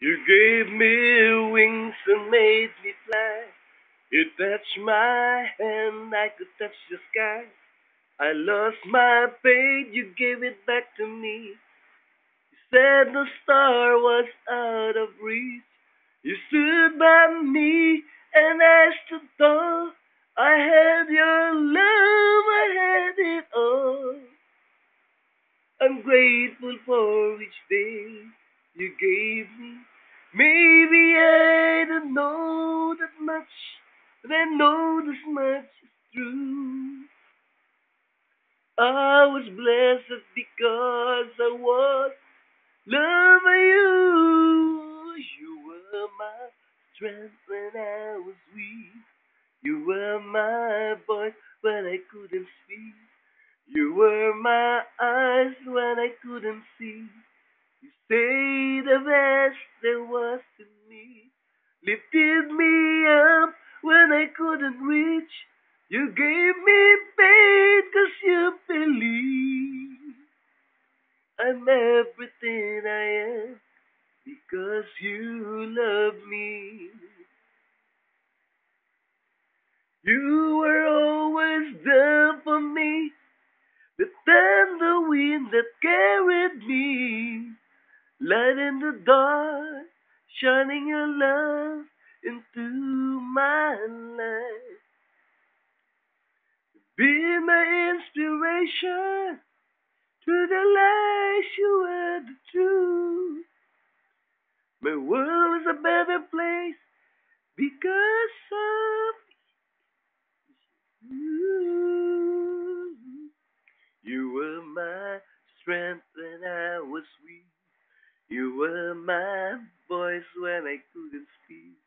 You gave me wings and made me fly. You touched my hand, I could touch the sky. I lost my faith, you gave it back to me. You said the star was out of reach. You stood by me, and I stood tall. I had your love, I had it all. I'm grateful for each day you gave me. Maybe I don't know that much, but I know this much is true. I was blessed because I was loved by you. You were my strength when I was weak. You were my voice when I couldn't speak. You were my eyes when I couldn't see. You say the best there was in me. Lifted me up when I couldn't reach. You gave me faith 'cause you believe. I'm everything I am because you love me. You were always there for me. The tender wind that carried me. Light in the dark, shining your love into my life. Be my inspiration to the lies you were the truth. My world is a better place because of you. You were my strength when I was weak. You were my voice when I couldn't speak.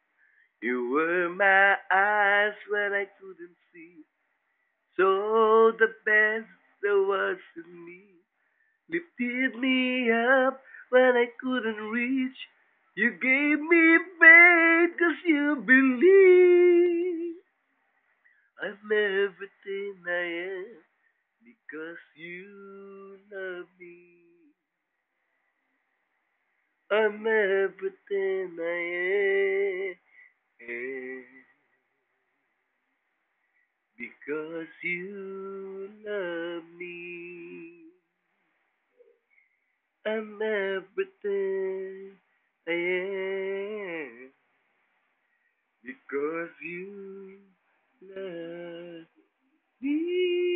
You were my eyes when I couldn't see. So the best there was in me lifted me up when I couldn't reach. You gave me faith 'cause you believe. I'm everything I am because you love me. I'm everything I am because you love me. I'm everything I am because you love me.